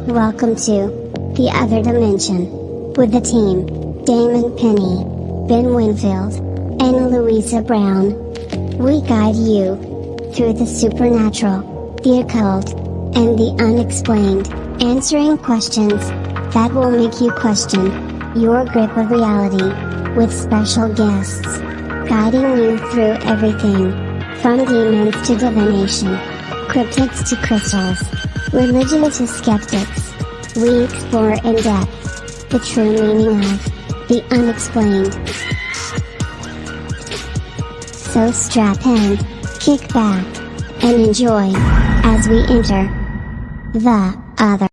Welcome to The Other Dimension with the team, Damon Penny, Ben Winfield, and Louisa Brown. We guide you through the supernatural, the occult, and the unexplained, answering questions that will make you question your grip of reality, with special guests guiding you through everything from demons to divination, cryptids to crystals, religion to skeptics. We explore in depth the true meaning of the unexplained. So strap in, kick back, and enjoy as we enter the other.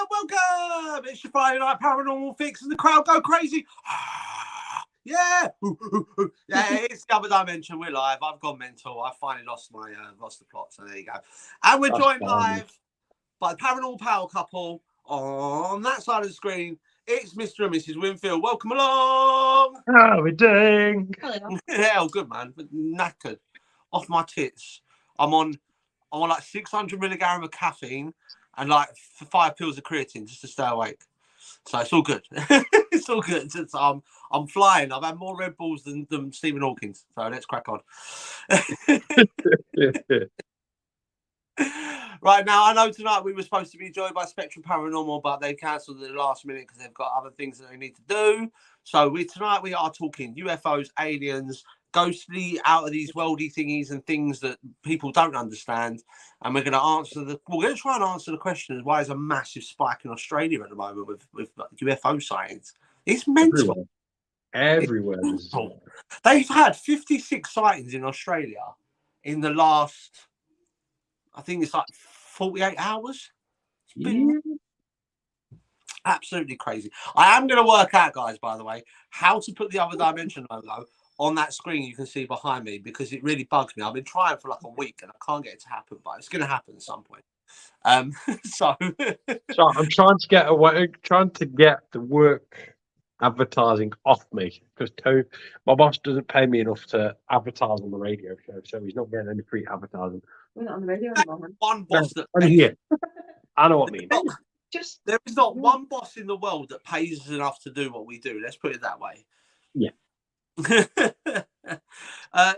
Welcome! It's your Friday Night Paranormal Fix and the crowd go crazy. Yeah! Yeah, it's the other dimension. We're live. I've gone mental. I finally lost the plot, so there you go. And we're joined live by the Paranormal Power couple on that side of the screen. It's Mr. and Mrs. Winfield. Welcome along! How are we doing? Yeah, good, man. Knackered. Off my tits. I'm on like 600 milligram of caffeine and like 5 pills of creatine just to stay awake. So it's all good. It's all good. I'm flying. I've had more Red Bulls than Stephen Hawkins. So let's crack on. Right now, I know tonight we were supposed to be joined by Spectrum Paranormal, but they cancelled at the last minute because they've got other things that they need to do. So tonight we are talking UFOs, aliens, ghostly, out of these worldy thingies and things that people don't understand. And we're going to try and answer the question of why there's a massive spike in Australia at the moment with UFO sightings. It's mental. Everywhere. It's mental. They've had 56 sightings in Australia in the last, I think it's like 48 hours. It's been absolutely crazy. I am going to work out, guys, by the way, how to put the Other Dimension logo on that screen you can see behind me, because it really bugs me. I've been trying for like a week and I can't get it to happen, but it's going to happen at some point. So I'm trying to get the work advertising off me, because my boss doesn't pay me enough to advertise on the radio show, so he's not getting any free advertising. We're not on the radio anymore. One boss that I'm here. I know what I mean. There is not one boss in the world that pays us enough to do what we do. Let's put it that way. Yeah.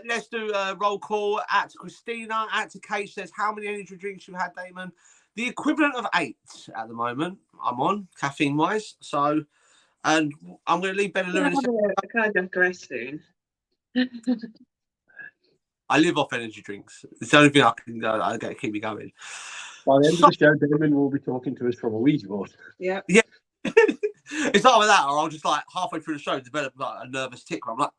Let's do a roll call. At Christina, at Kate says, how many energy drinks you had, Damon? The equivalent of 8 at the moment. I'm on caffeine wise. So, and I'm going to leave Ben and Lewin. I can't drink the rest soon. I live off energy drinks. It's the only thing I can go. I get to keep me going. By the end of the show, Damon will be talking to us from a Ouija board. Yeah. It's not like that, or I'll just like halfway through the show develop like a nervous tick where I'm like.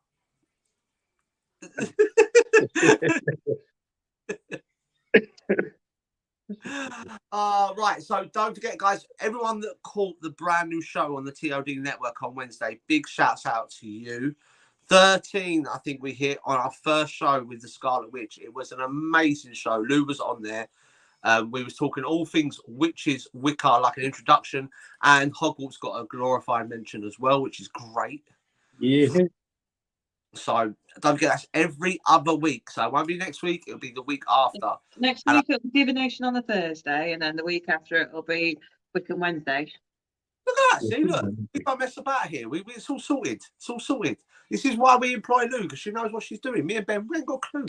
Right, so don't forget, guys, everyone that caught the brand new show on the TOD network on Wednesday, big shouts out to you. 13, I think we hit on our first show with the Scarlet Witch. It was an amazing show. Lou was on there. We was talking all things witches, Wicca, like an introduction, and Hogwarts got a glorified mention as well, which is great. Yeah. So don't forget, that's every other week. So it won't be next week; it'll be the week after. Next week it'll be Divination on the Thursday, and then the week after it'll be Wiccan Wednesday. Look at that! See, look, we don't mess about here. It's all sorted. It's all sorted. This is why we employ Lou, because she knows what she's doing. Me and Ben, we ain't got a clue.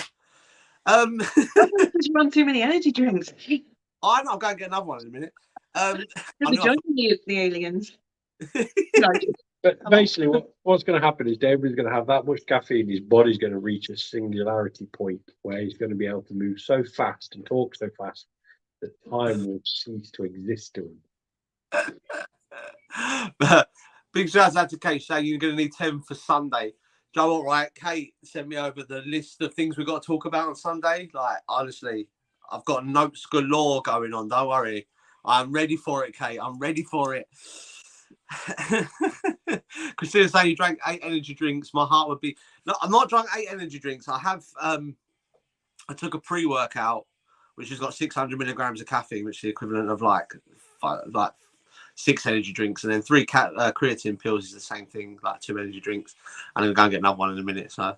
Just run too many energy drinks. I know. I'm going to get another one in a minute. They'll be joining you, the aliens. But basically, what's going to happen is David's going to have that much caffeine, his body's going to reach a singularity point where he's going to be able to move so fast and talk so fast that time will cease to exist to him. But big shout out to Kate saying you're going to need 10 for Sunday. Joe, all right, Kate sent me over the list of things we've got to talk about on Sunday. Like, honestly, I've got notes galore going on. Don't worry. I'm ready for it, Kate. I'm ready for it. Christina saying you drank 8 energy drinks. My heart would be. No, I'm not drunk 8 energy drinks. I have. I took a pre-workout, which has got 600 milligrams of caffeine, which is the equivalent of like 6 energy drinks, and then 3 creatine pills is the same thing, like 2 energy drinks, and I'm going to get another one in a minute. So,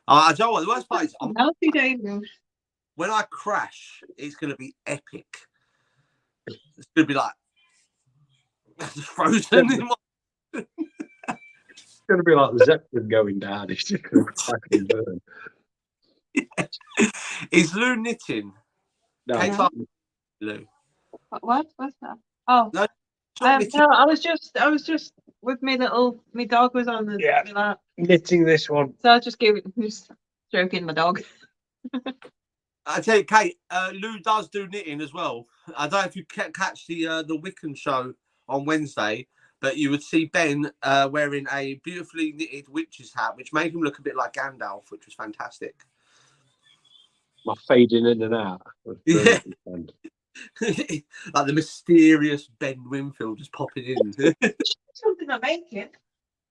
I don't know what the worst part is. Healthy, David. When I crash, it's going to be epic. It's going to be like just frozen. It's going to be like the Zeppelin going down. It's just going to crack and burn. Is Lou knitting? No, Kate's like, Lou. What's that? Oh, No, no, I was just with my dog was on the lap. knitting this one. So I just stroking my dog. I tell you, Kate, Lou does do knitting as well. I don't know if you catch the Wiccan show on Wednesday, but you would see Ben wearing a beautifully knitted witch's hat, which made him look a bit like Gandalf, which was fantastic. My fading in and out. Yeah. Like the mysterious Ben Winfield just popping in. Something I'm making.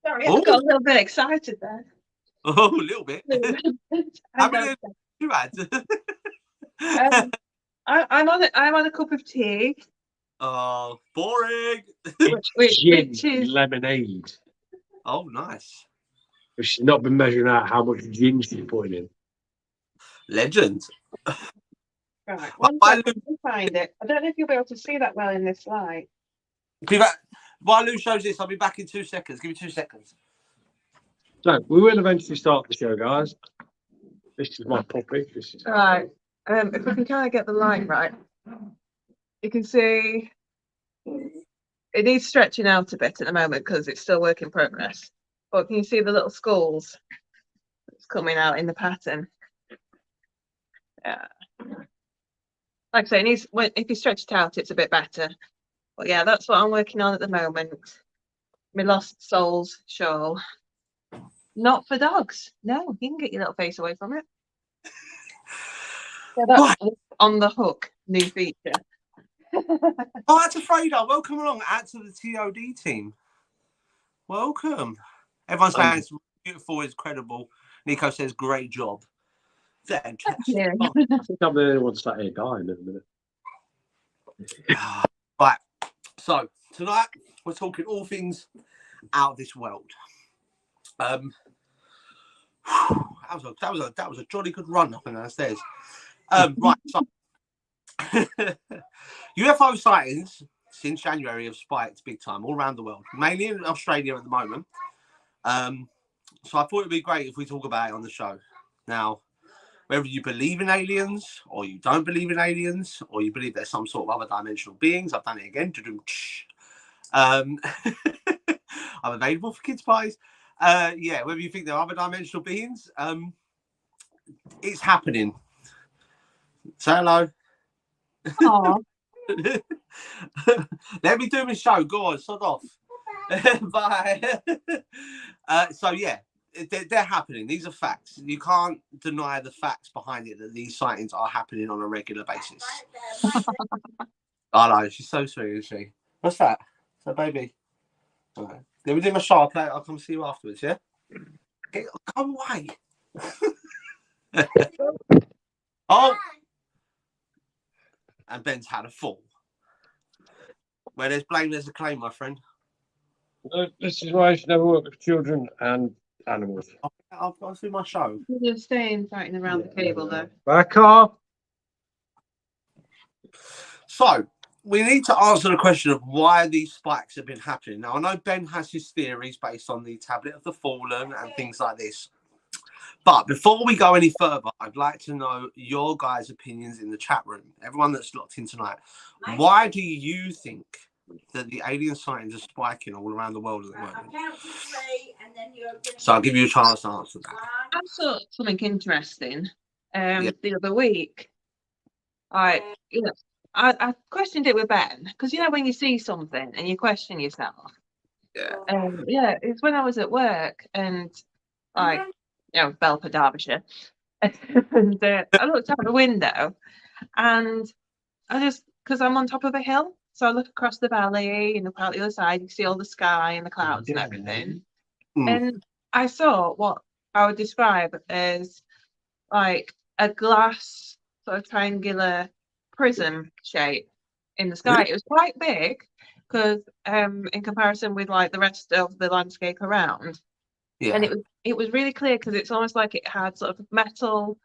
Sorry, Oh. I got a little bit excited there. Oh, a little bit. How many have you had? I'm on a cup of tea. Oh, boring. Which is lemonade. Oh, nice. But she's not been measuring out how much gin she's putting in. Legend. right. One second to find it. I don't know if you'll be able to see that well in this light. Be back. While Lou shows this, I'll be back in 2 seconds. Give me 2 seconds. So we will eventually start the show, guys. This is my puppy. This is Right. If we can kind of get the light right, you can see it needs stretching out a bit at the moment because it's still work in progress. But can you see the little skulls that's coming out in the pattern? Yeah. Like I say, it needs, if you stretch it out, it's a bit better. But yeah, that's what I'm working on at the moment. My Lost Souls shawl. Not for dogs. No, you can get your little face away from it. Yeah, that's on the hook, new feature. Oh, that's Freda. Welcome along. Add to the TOD team. Welcome. Everyone's saying it's beautiful, it's credible. Nico says, great job. Fantastic. Yeah. I think I'm the only one sat here dying in a minute. Right. So tonight we're talking all things out of this world. That was a jolly good run up and down the stairs. Right. So UFO sightings since January have spiked big time all around the world, mainly in Australia at the moment. So I thought it'd be great if we talk about it on the show. Now, whether you believe in aliens or you don't believe in aliens or you believe there's some sort of other dimensional beings, I've done it again. I'm available for kids' parties. Yeah, whether you think there are other dimensional beings, it's happening. Say hello. Aww. Let me do my show. Go on, sod off. Bye. So yeah, they're happening. These are facts. You can't deny the facts behind it that these sightings are happening on a regular basis. I know, she's so sweet, isn't she? What's that? Is that baby? All right. Let me do my show. I'll come see you afterwards, yeah? Come away. Oh! And Ben's had a fall. Where there's blame, there's a claim, my friend. This is why I should never work with children and animals. I've got to do my show. You're just staying fighting around the cable though. Back off. So, we need to answer the question of why these spikes have been happening. Now, I know Ben has his theories based on the Tablet of the Fallen and things like this. But before we go any further, I'd like to know your guys' opinions in the chat room. Everyone that's locked in tonight. Why do you think that the alien sightings are spiking all around the world at the moment? So I'll give you a chance to answer that. I saw something interesting the other week. I questioned it with Ben because when you see something and you question yourself. Yeah. It's when I was at work and Belper, Derbyshire, and I looked out the window and I just, because I'm on top of a hill, so I look across the valley and look out the other side, you see all the sky and the clouds and everything. And I saw what I would describe as like a glass sort of triangular prism shape in the sky. It was quite big because in comparison with like the rest of the landscape around, and Yeah. it was really clear because it's almost like it had sort of metal.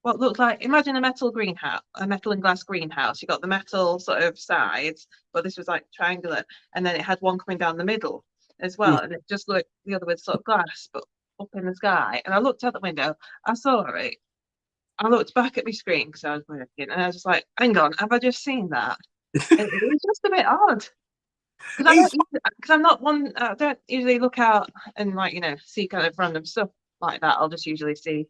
What looked like, imagine a metal greenhouse, a metal and glass greenhouse. You got the metal sort of sides, but this was like triangular, and then it had one coming down the middle as well, and it just looked the other was sort of glass, but up in the sky. And I looked out the window, I saw it, I looked back at my screen because I was working, and I was just like, "Hang on, have I just seen that?" And it was just a bit odd because I'm not one. I don't usually look out and like see kind of random stuff like that. I'll just usually see,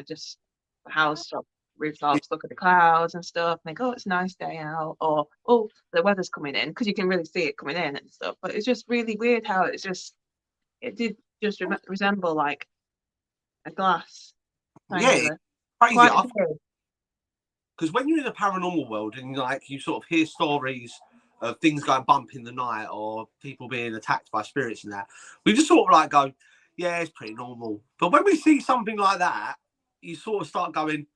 just the house top rooftops, look at the clouds and stuff, think, oh, it's a nice day out, or oh, the weather's coming in, because you can really see it coming in and stuff. But it's just really weird how it did just resemble like a glass. Yeah, crazy. Quite big. Because when you're in the paranormal world and like you sort of hear stories of things going bump in the night or people being attacked by spirits and that, we just sort of like go, yeah, it's pretty normal. But when we see something like that, you sort of start going,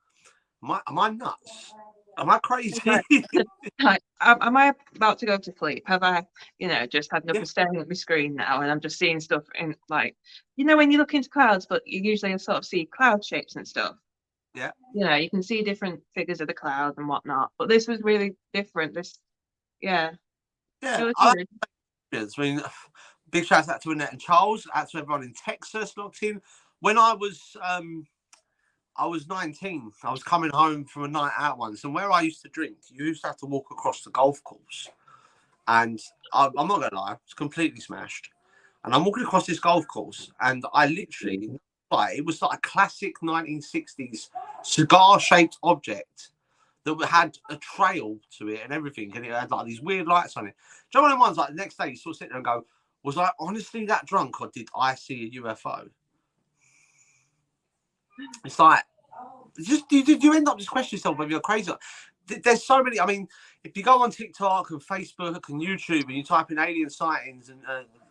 am I nuts? Am I crazy? Am I about to go to sleep? Have I, just had enough of staring at my screen now, and I'm just seeing stuff in like, when you look into clouds, but you usually sort of see cloud shapes and stuff. Yeah. You can see different figures of the cloud and whatnot, but this was really different. Yeah. I mean, big shout out to Annette and Charles, out to everyone in Texas locked in. When I was 19. I was coming home from a night out once, and where I used to drink, you used to have to walk across the golf course. And I'm not going to lie, it's completely smashed. And I'm walking across this golf course, and I literally, it was like a classic 1960s cigar-shaped object that had a trail to it and everything, and it had like these weird lights on it. Do you know one of the ones like the next day you sort of sit there and go, was I honestly that drunk, or did I see a UFO? It's like, just you end up just questioning yourself whether you're crazy. There's so many. I mean, if you go on TikTok and Facebook and YouTube and you type in alien sightings and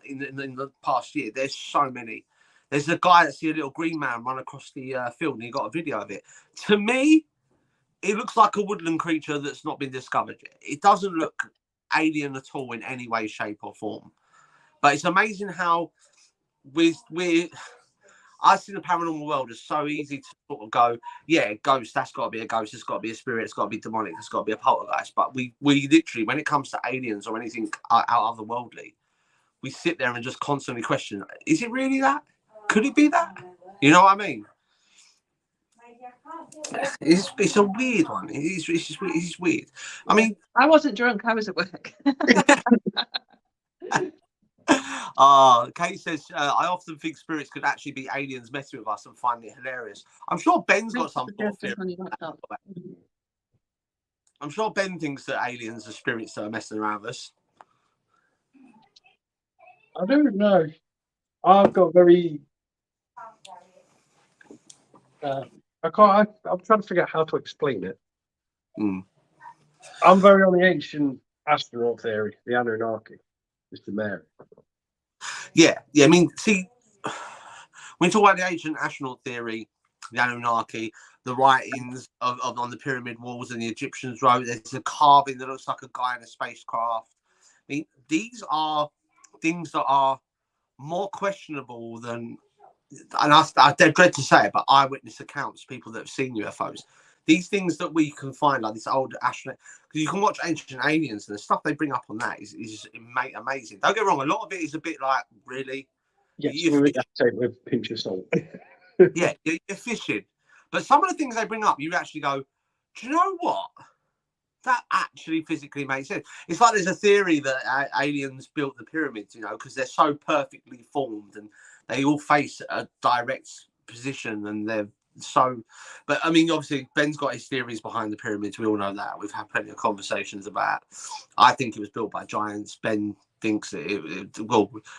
in the past year, there's so many. There's a guy that see a little green man run across the field, and he got a video of it. To me, it looks like a woodland creature that's not been discovered yet. It doesn't look alien at all in any way, shape, or form. But it's amazing how I see the paranormal world as so easy to sort of go, yeah, ghost, that's got to be a ghost, it's got to be a spirit, it's got to be demonic, it's got to be a poltergeist. But we literally, when it comes to aliens or anything out otherworldly, we sit there and just constantly question, is it really that? Could it be that? You know what I mean? It's a weird one. It's weird. I mean, I wasn't drunk, I was at work. Kate says, I often think spirits could actually be aliens messing with us and finding it hilarious. I'm sure Ben's got some sort of theory. I'm sure Ben thinks that aliens are spirits that are messing around with us. I don't know. I've got very. I'm trying to figure out how to explain it. I'm very on the ancient astronaut theory, the Anunnaki, Mr. Mary. Yeah. I mean, see, when you talk about the ancient astronaut theory, the Anunnaki, the writings on the pyramid walls, and the Egyptians wrote, there's a carving that looks like a guy in a spacecraft. I mean, these are things that are more questionable than, and I dread to say it, but eyewitness accounts, people that have seen UFOs. These things that we can find, like this old astronaut, because you can watch Ancient Aliens, and the stuff they bring up on that is amazing. Don't get wrong, a lot of it is a bit like, really? Yes, we have to take with a pinch of salt. Yeah, you're fishing. But some of the things they bring up, you actually go, do you know what? That actually physically makes sense. It's like there's a theory that aliens built the pyramids, because they're so perfectly formed and they all face a direct position, and they're so. But I mean, obviously, Ben's got his theories behind the pyramids. We all know that. We've had plenty of conversations about. I think it was built by giants. Ben thinks that it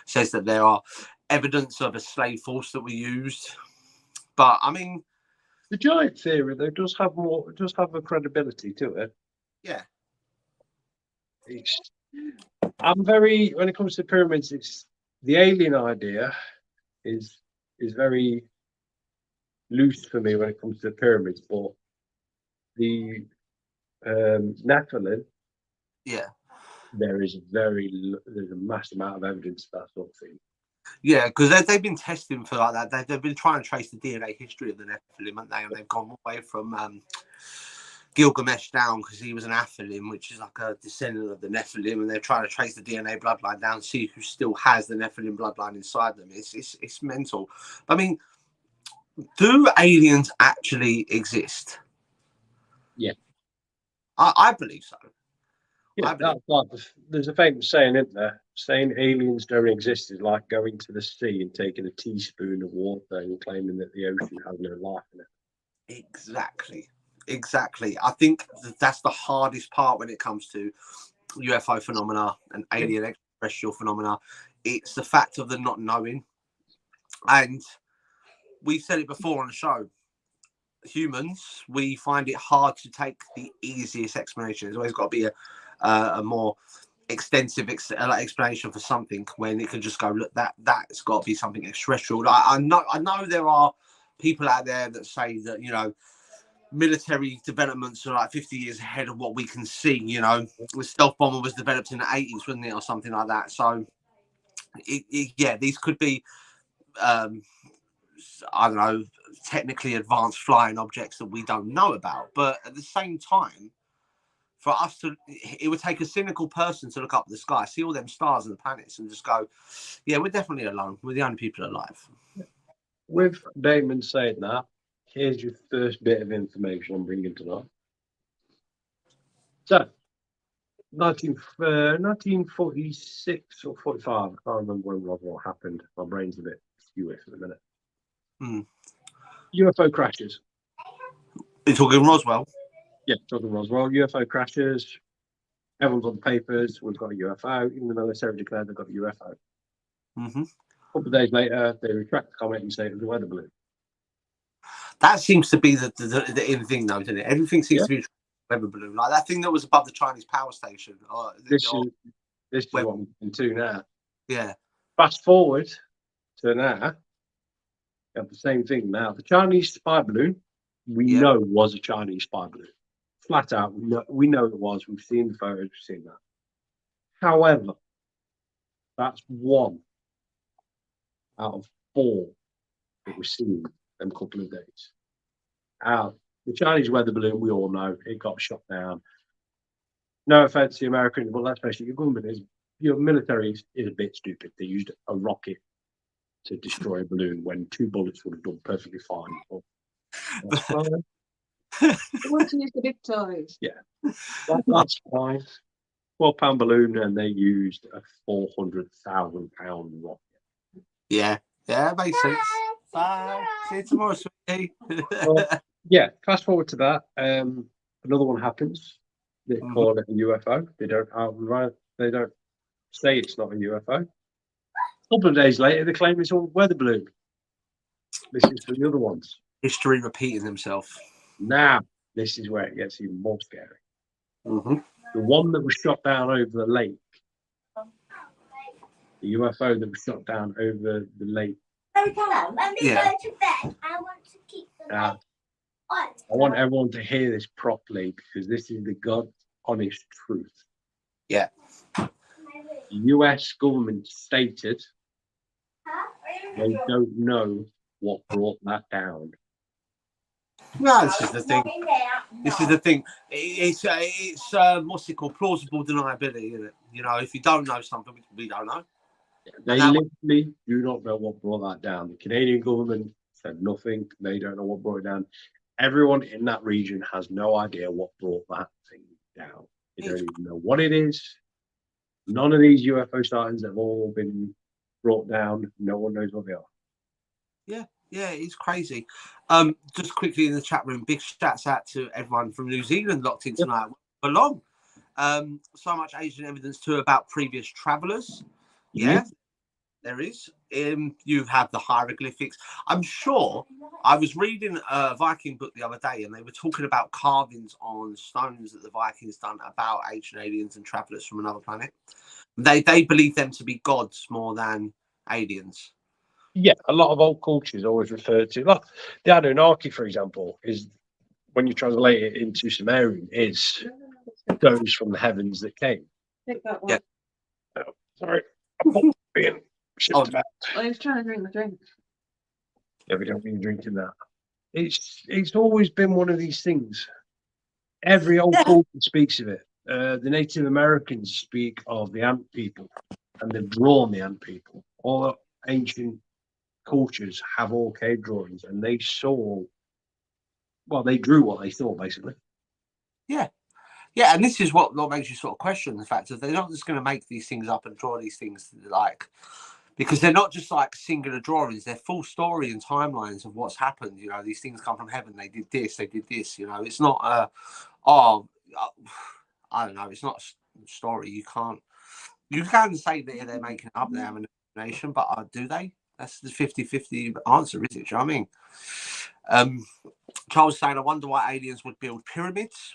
says that there are evidence of a slave force that we used. But I mean, the giant theory though does have a credibility to it. Yeah. I'm very, when it comes to pyramids, it's the alien idea is very loose for me when it comes to the pyramids, but the Nephilim Yeah. there's a massive amount of evidence for that sort of thing. Yeah, because they've been testing for like that. They've been trying to trace the DNA history of the Nephilim, haven't they? And they've gone away from Gilgamesh down because he was an Aphalim, which is like a descendant of the Nephilim, and they're trying to trace the DNA bloodline down, see who still has the Nephilim bloodline inside them. It's mental. I mean, do aliens actually exist? Yeah. I believe so. Yeah, that's like there's a famous saying, isn't there? Saying aliens don't exist is like going to the sea and taking a teaspoon of water and claiming that the ocean has no life in it. Exactly. I think that's the hardest part when it comes to UFO phenomena and alien extraterrestrial phenomena. It's the fact of the not knowing. And we've said it before on the show. Humans, we find it hard to take the easiest explanation. There's always got to be a more extensive explanation for something when it can just go, look, that's got to be something extraterrestrial. I know there are people out there that say that, you know, military developments are like 50 years ahead of what we can see. You know, the stealth bomber was developed in the 80s, wasn't it, or something like that. So yeah, these could be I don't know, technically advanced flying objects that we don't know about. But at the same time, for us to, it would take a cynical person to look up at the sky, see all them stars and the planets, and just go, yeah, we're definitely alone. We're the only people alive. With Damon saying that, here's your first bit of information I'm bringing tonight. So, 1946 or 45, I can't remember when Roswell happened. My brain's a bit skewish at the minute. UFO crashes. You're talking Roswell? Yeah, talking Roswell. UFO crashes. Everyone's on the papers. We've got a UFO. Even the military declared they've got a UFO. A couple of days later, they retract the comment and say it was a weather balloon. That seems to be the in thing, though, doesn't it? Everything seems to be a weather balloon. Like that thing that was above the Chinese power station. This is what I'm into now. Yeah. Fast forward to now. You have the same thing now. The Chinese spy balloon, we know was a Chinese spy balloon. Flat out, we know it was. We've seen the photos, we've seen that. However, that's one out of four that we've seen in a couple of days. The Chinese weather balloon, we all know, it got shot down. No offense to the Americans, but let's face it, your government your military is a bit stupid. They used a rocket to destroy a balloon when 2 bullets would have done perfectly fine. That's fine. They want to use the big toys. Yeah, that's fine. £12 balloon, and they used a £400,000 rocket. Yeah, makes sense. Bye. See you tomorrow, sweetie. Yeah, fast forward to that. Another one happens. They call it a UFO. They don't say it's not a UFO. A couple of days later, they claim it's a weather balloon. This is for the other ones. History repeating themselves. Now, this is where it gets even more scary. The one that was shot down over the lake, the UFO that was shot down over the lake. Let me go to bed. I want to keep the light on. I want everyone to hear this properly because this is the God honest truth. Yeah. The US government stated they don't know what brought that down. No, this is the thing. It's what's it called? Plausible deniability, isn't it? You know, if you don't know something, we don't know. They literally do not know what brought that down. The Canadian government said nothing. They don't know what brought it down. Everyone in that region has no idea what brought that thing down. They don't even know what it is. None of these UFO sightings have all been brought down. No one knows what they are. Yeah, it's crazy. Just quickly in the chat room, big shouts out to everyone from New Zealand locked in tonight. Belong. So much Asian evidence too about previous travellers. Yeah, there is. You have the hieroglyphics. I'm sure I was reading a Viking book the other day, and they were talking about carvings on stones that the Vikings done about ancient aliens and travellers from another planet. They believe them to be gods more than aliens. Yeah, a lot of old cultures always referred to, like the Anunnaki, for example, is when you translate it into Sumerian, is those from the heavens that came. Take that one. Yeah. Oh, sorry, I'm being shipped Oh. about. I was trying to drink the drink. Yeah, we don't mean drinking that. It's always been one of these things. Every old culture speaks of it. The Native Americans speak of the ant people, and they've drawn the ant people. All ancient cultures have all cave drawings, and they saw. Well, they drew what they saw, basically. Yeah. Yeah, and this is what makes you sort of question the fact that they're not just going to make these things up and draw these things like, because they're not just like singular drawings, they're full story and timelines of what's happened. You know, these things come from heaven, they did this, you know, it's not I don't know, it's not a story. You can say that they're making it up, they have an imagination, but do they? That's the 50-50 answer, is it? Do you know what I mean? Charles saying, I wonder why aliens would build pyramids.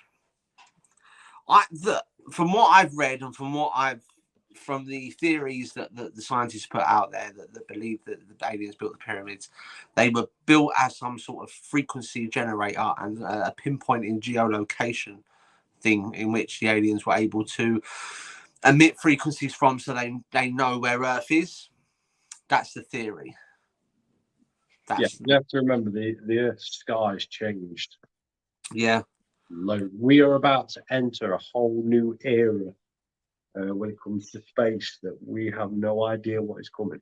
From what I've read and from the theories that the scientists put out there that believe that the aliens built the pyramids, they were built as some sort of frequency generator and a pinpointing geolocation thing in which the aliens were able to emit frequencies from, so they know where Earth is. That's the theory. You have to remember the Earth's sky has changed. Yeah. We are about to enter a whole new era when it comes to space that we have no idea what is coming.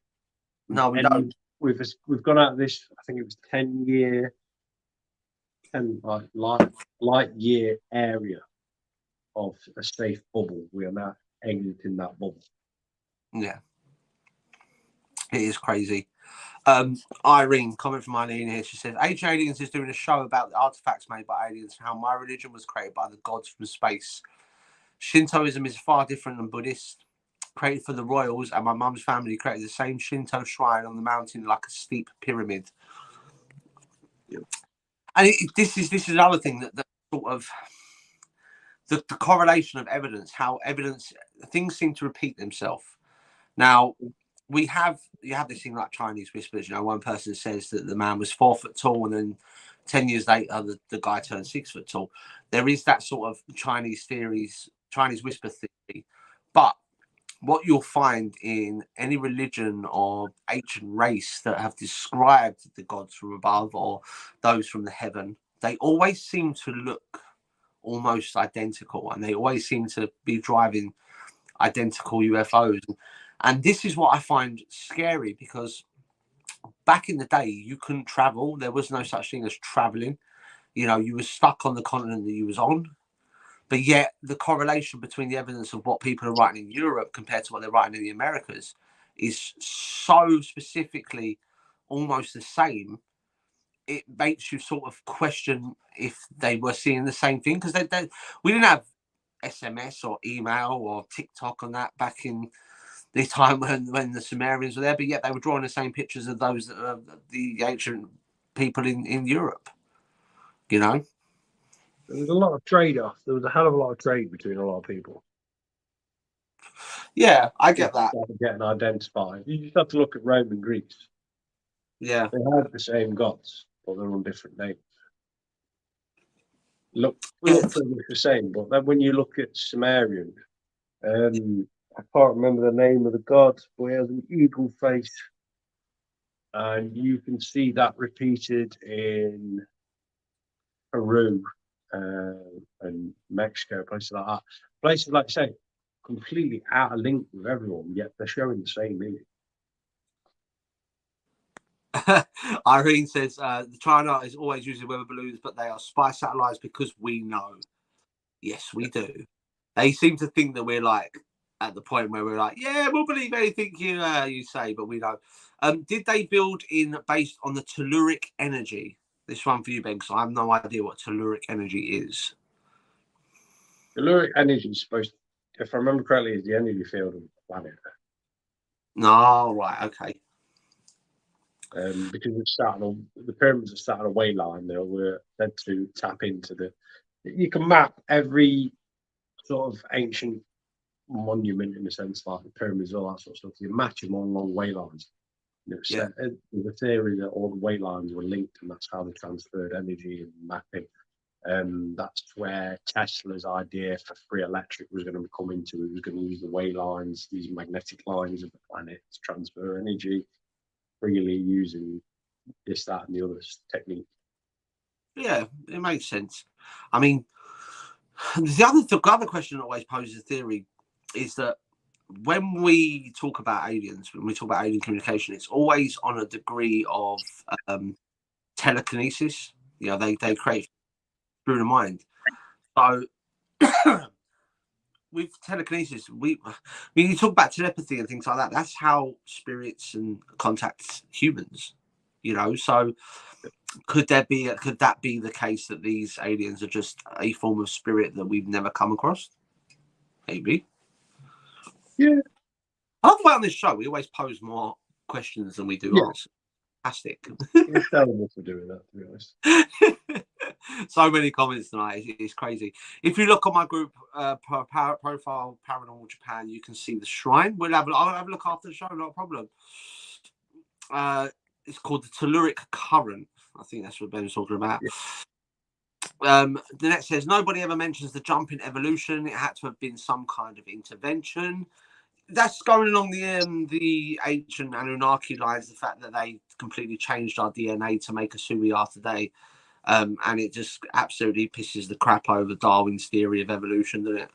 No, we don't. We've gone out of this. I think it was 10 light year area of a safe bubble. We are now exiting that bubble. Yeah, it is crazy. Irene, comment from Eileen here. She says, Ancient Aliens is doing a show about the artifacts made by aliens, how my religion was created by the gods from space. Shintoism is far different than Buddhist. Created for the royals, and my mum's family created the same Shinto shrine on the mountain like a steep pyramid. Yeah. And this is another thing that sort of the correlation of evidence, how things seem to repeat themselves. Now, you have this thing like Chinese whispers. You know, one person says that the man was 4 foot tall, and then 10 years later, the guy turned 6 foot tall. There is that sort of Chinese whisper theory. But what you'll find in any religion or ancient race that have described the gods from above or those from the heaven, they always seem to look almost identical, and they always seem to be driving identical UFOs. And this is what I find scary, because back in the day, you couldn't travel. There was no such thing as traveling. You know, you were stuck on the continent that you was on. But yet the correlation between the evidence of what people are writing in Europe compared to what they're writing in the Americas is so specifically almost the same. It makes you sort of question if they were seeing the same thing, because we didn't have SMS or email or TikTok on that back in the time when the Sumerians were there, but yet they were drawing the same pictures of those that are the ancient people in Europe. You know, there was a lot of trade off. There was a hell of a lot of trade between a lot of people. Yeah, I get that. Getting identified. You just have to look at Rome and Greece. Yeah, they had the same gods, but they're on different names. Look pretty much the same, but then when you look at Sumerian, I can't remember the name of the god, but he has an eagle face, and you can see that repeated in Peru and Mexico, places like that. Places like I say, completely out of link with everyone, yet they're showing the same image. Irene says China is always using weather balloons, but they are spy satellites because we know. Yes, we do. They seem to think that we're like at the point where we're like, yeah, we'll believe anything you say, but we know. Did they build based on the telluric energy? This one for you, Ben, because I have no idea what telluric energy is. Telluric energy is supposed to, if I remember correctly, is the energy field of the planet. No, right, okay. Because it's the pyramids are sat on a way line, they were meant to tap into you can map every sort of ancient monument in a sense, like the pyramids, all that sort of stuff. You match them on long way lines. There's a theory that all the way lines were linked, and that's how they transferred energy and mapping. That's where Tesla's idea for free electric was going to come into. It was going to use the way lines, these magnetic lines of the planet to transfer energy freely using this, that, and the other technique. Yeah, it makes sense. I mean, the other question that always poses a theory is that when we talk about aliens, when we talk about alien communication, it's always on a degree of telekinesis. You know, they create through the mind. So with telekinesis, when you talk about telepathy and things like that, that's how spirits and contact humans. You know, so could that be the case that these aliens are just a form of spirit that we've never come across? Maybe. Yeah. I love the way on this show we always pose more questions than we do answers. Fantastic. It's terrible for doing that, to be honest. So many comments tonight. It's crazy. If you look on my group profile, Paranormal Japan, you can see the shrine. I'll have a look after the show, not a problem. It's called the Telluric Current. I think that's what Ben was talking about. Yeah. The next says, nobody ever mentions the jump in evolution. It had to have been some kind of intervention. That's going along the ancient Anunnaki lines, the fact that they completely changed our DNA to make us who we are today. And it just absolutely pisses the crap over Darwin's theory of evolution, doesn't it?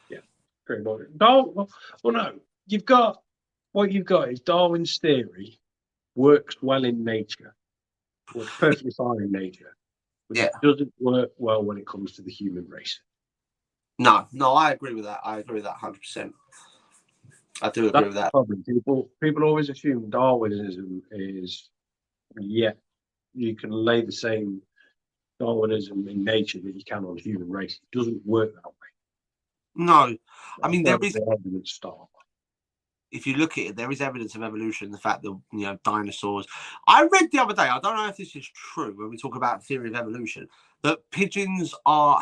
Yeah, pretty much. Well, no, what you've got is Darwin's theory works well in nature, works perfectly fine in nature, but it doesn't work well when it comes to the human race. No, I agree with that. I agree with that 100%. I do agree with that. Problem. People always assume Darwinism is, you can lay the same Darwinism in nature that you can on the human race. It doesn't work that way. No, I mean there is evidence start. If you look at it, there is evidence of evolution. The fact that dinosaurs. I read the other day. I don't know if this is true when we talk about theory of evolution, that pigeons are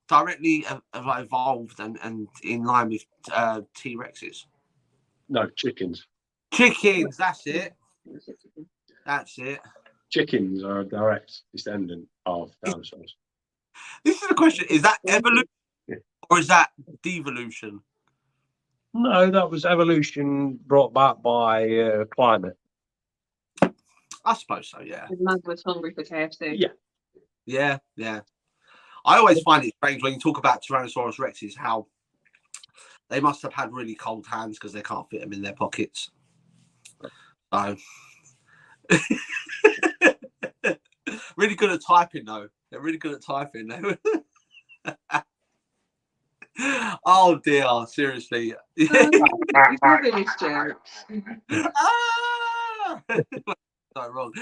directly evolved and in line with T-Rexes. No, chickens. Chickens. That's it. That's it. Chickens are a direct descendant of dinosaurs. This is the question: is that evolution or is that devolution? No, that was evolution brought back by climate. I suppose so. Yeah. The man was hungry for KFC. Yeah. I always find it strange when you talk about Tyrannosaurus rexes how they must have had really cold hands because they can't fit them in their pockets. So really good at typing though. They're really good at typing though. Oh dear, seriously. He's loving his jokes. So wrong.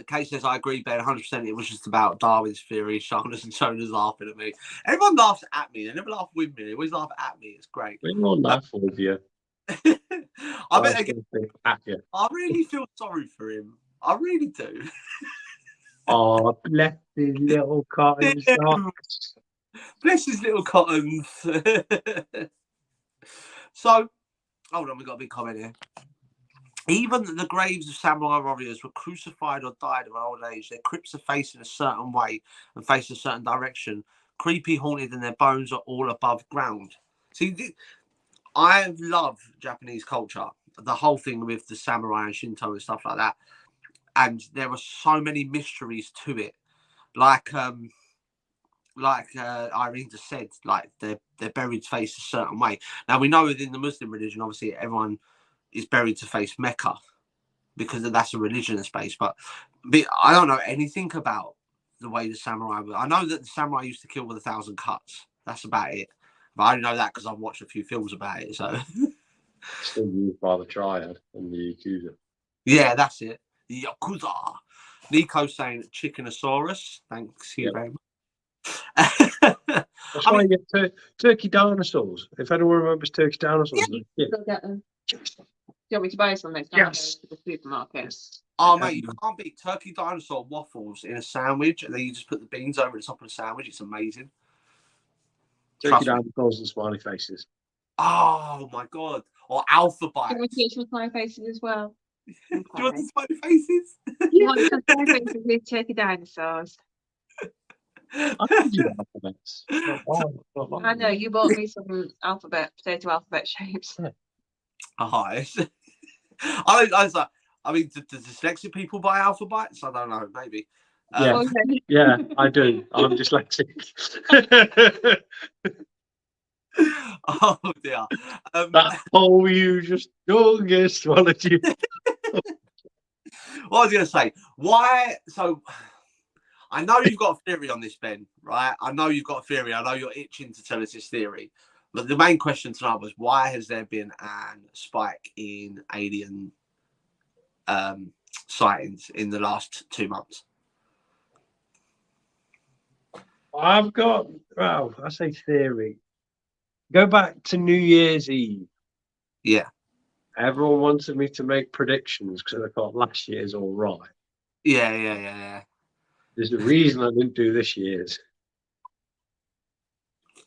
Kate says, I agree, Ben, 100%. It was just about Darwin's theory. Shauna's and Shona's laughing at me. Everyone laughs at me. They never laugh with me. They always laugh at me. It's great. We all laugh with you. I really feel sorry for him. I really do. Oh, bless his little cotton socks. Bless his little cottons. So, hold on, we've got a big comment here. Even the graves of samurai warriors were crucified or died of old age. Their crypts are faced in a certain way and face a certain direction. Creepy, haunted, and their bones are all above ground. See, I love Japanese culture. The whole thing with the samurai and Shinto and stuff like that. And there are so many mysteries to it. Like Irene just said, like they're buried to face a certain way. Now we know within the Muslim religion, obviously everyone is buried to face Mecca because that's a religion space. But I don't know anything about the way the samurai were. I know that the samurai used to kill with 1,000 cuts. That's about it. But I only know that because I've watched a few films about it. So still used by the Triad and the Yakuza. Yeah, that's it. The Yakuza. Nico's saying Chickenosaurus. Thanks you very much. That's why you get turkey dinosaurs. If anyone remembers turkey dinosaurs, Go get them. Do you want me to buy some next time? Yes. To the supermarket. Oh, mate, you can't beat turkey dinosaur waffles in a sandwich, and then you just put the beans over the top of the sandwich. It's amazing. Turkey dinosaurs and smiley faces. Oh my god! Or alpha bites. Can we teach with smiley faces as well? Do you want the smiley faces? What's the favourite of these turkey dinosaurs? I can do alphabets. I know, you bought me some potato alphabet shapes. Hi. I mean, do dyslexic people buy alphabets? I don't know, maybe. Yeah, Okay. yeah, I do. I'm dyslexic. Oh dear. That hole you just swallowed you. What was I going to say? Why? So, I know you've got a theory on this, Ben, right? I know you've got a theory. I know you're itching to tell us this theory. But the main question tonight was, why has there been a spike in alien sightings in the last 2 months? I've got, well, I say theory. Go back to New Year's Eve. Yeah. Everyone wanted me to make predictions because I thought last year's all right. Yeah. There's a reason I didn't do this year's.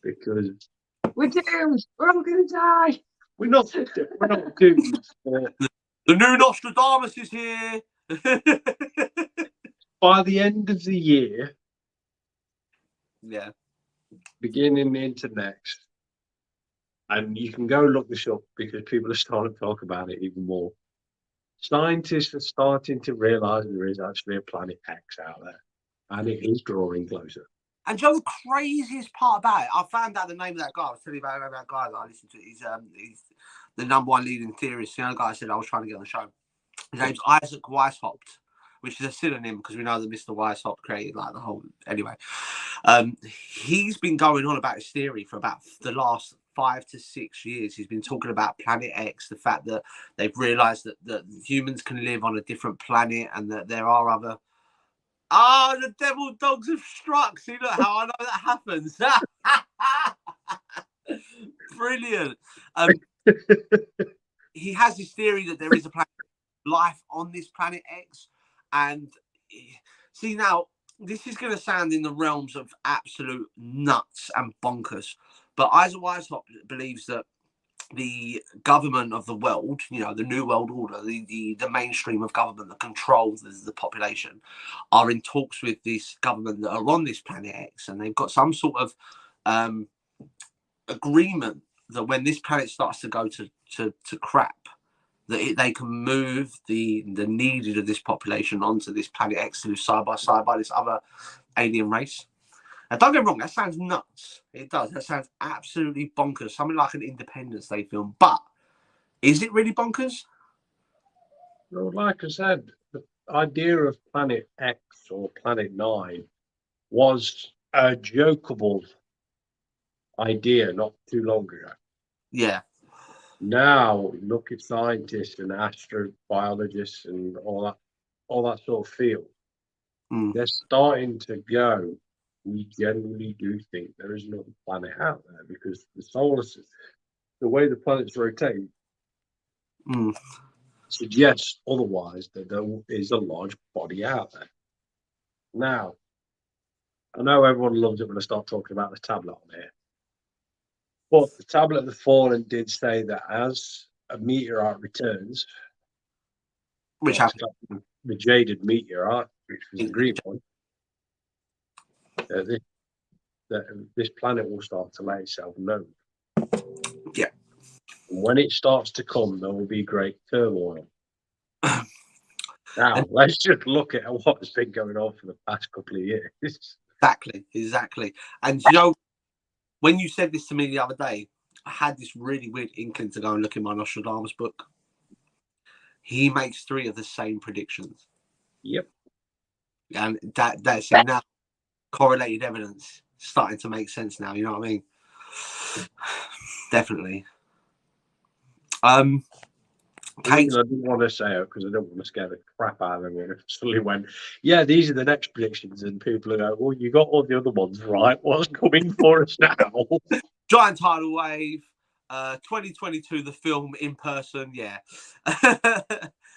Because We're doomed. We're all going to die. we're not doomed. The new Nostradamus is here. By the end of the year, Yeah. beginning into next, and you can go look this up because people are starting to talk about it even more. Scientists are starting to realise there is actually a planet X out there, and it is drawing closer. And Joe, the craziest part about it, I found out the name of that guy. I was telling you about that guy that I listened to. He's the #1 leading theorist. The other guy I said I was trying to get on the show. His name's Isaac Weishaupt, which is a synonym because we know that Mr. Weishaupt created like the whole. Anyway, he's been going on about his theory for about the last 5 to 6 years. He's been talking about Planet X, the fact that they've realised that humans can live on a different planet and that there are other. Oh, the devil dogs have struck. See, look how I know that happens. Brilliant. He has this theory that there is a planet life on this planet X. And see, now, this is going to sound in the realms of absolute nuts and bonkers. But Isaac Weishaupt believes that the government of the world, you know, the New World Order, the mainstream of government that controls the population, are in talks with this government that are on this planet X, and they've got some sort of agreement that when this planet starts to go to crap, that they can move the needed of this population onto this planet X to live side by side by this other alien race. Now, don't get me wrong, that sounds nuts. It does. That sounds absolutely bonkers. Something like an Independence Day film. But is it really bonkers? Well, like I said, the idea of Planet X or Planet 9 was a jokeable idea not too long ago. Yeah. Now, look at scientists and astrobiologists and all that sort of field. They're starting to go. We generally do think there is another planet out there because the solar system, the way the planets rotate, suggests otherwise that there is a large body out there. Now, I know everyone loves it when I start talking about the tablet on here, but the tablet of the Fallen did say that as a meteorite returns, which happened, the jaded meteorite, which was the green one, this planet will start to let itself known. Yeah. When it starts to come, there will be great turmoil. Now, let's just look at what has been going on for the past couple of years. Exactly. And you know, when you said this to me the other day, I had this really weird inkling to go and look in my Nostradamus book. He makes 3 of the same predictions. Yep. And that's now correlated evidence starting to make sense now. You know what I mean? Definitely. I didn't want to say it because I don't want to scare the crap out of them. And it suddenly went, yeah, these are the next predictions, and people are going, well, you got all the other ones right. What's coming for us now? Giant tidal wave, 2022, the film in person, yeah.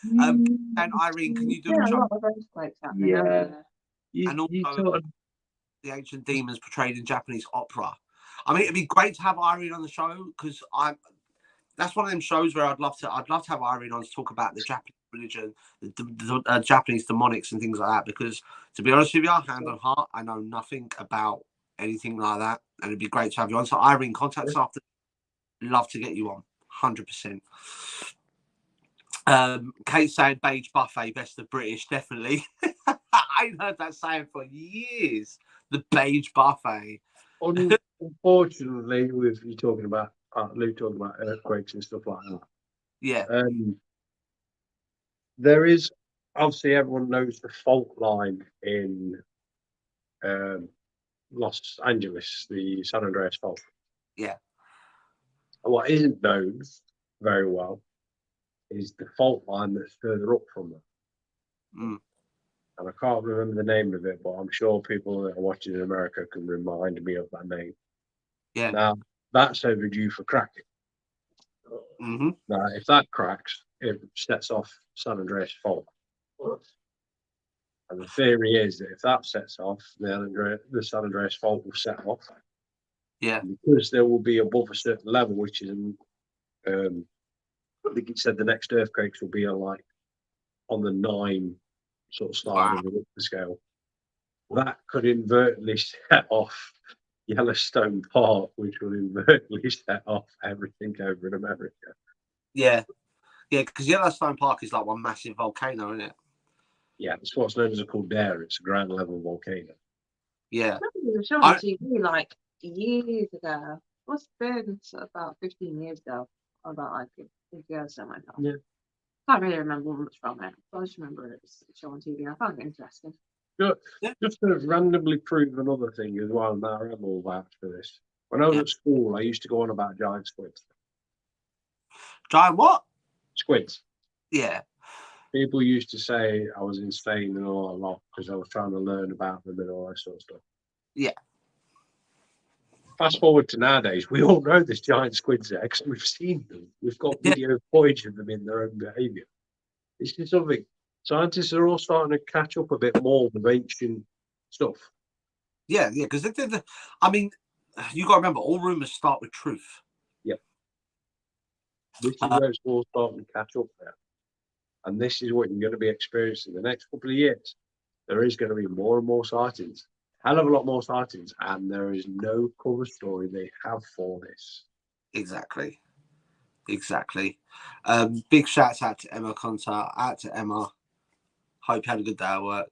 And Irene, can you do a lot of earthquakes happening? Yeah. And also the ancient demons portrayed in Japanese opera. I mean, it'd be great to have Irene on the show because that's one of them shows where I'd love to have Irene on to talk about the Japanese religion, the Japanese demonics and things like that. Because to be honest with you, hand on heart, I know nothing about anything like that, and it'd be great to have you on. So Irene, contact us after. Love to get you on, 100%. Kate saying beige buffet, best of British, definitely. I ain't heard that saying for years. The beige buffet. Unfortunately, with you talking about Luke talking about earthquakes and stuff like that. Yeah. There is obviously everyone knows the fault line in Los Angeles, the San Andreas fault. Yeah. What isn't known very well is the fault line that's further up from them. Mm. And I can't remember the name of it, but I'm sure people that are watching in America can remind me of that name. Yeah. Now, that's overdue for cracking. Mm-hmm. Now, if that cracks, it sets off San Andreas fault. And the theory is that if that sets off, the San Andreas fault will set off. Yeah. Because there will be above a certain level, which is, I think it said the next earthquakes will be on the 9 sort of side of the Richter scale. That could inadvertently set off Yellowstone Park, which will inadvertently set off everything over in America. Yeah. Yeah, because Yellowstone Park is like one massive volcano, isn't it? Yeah, it's what's known as a caldera. It's a ground level volcano. Yeah. It was shown on TV like years ago. Must have been about 15 years ago. About like a year or so like that. Yeah. Can't really remember much from it. I just remember it was shown on TV. I found it interesting. Just to randomly prove another thing as well, now I'm all vouch for this. When I was at school, I used to go on about giant squids. Giant what? Squids. Yeah. People used to say I was insane and all a lot because I was trying to learn about them and all that sort of stuff. Yeah. Fast forward to nowadays, we all know there's giant squids there because we've seen them. We've got video footage of them in their own behaviour. It's just something. Scientists are all starting to catch up a bit more with ancient stuff. Yeah, because I mean, you got to remember, all rumours start with truth. Yep. This is where it's all starting to catch up there. And this is what you're going to be experiencing the next couple of years. There is going to be more and more sightings. Hell of a lot more sightings. And there is no cover story they have for this. Exactly. Big shouts out to Emma Contar, out to Emma. Hope you had a good day at work.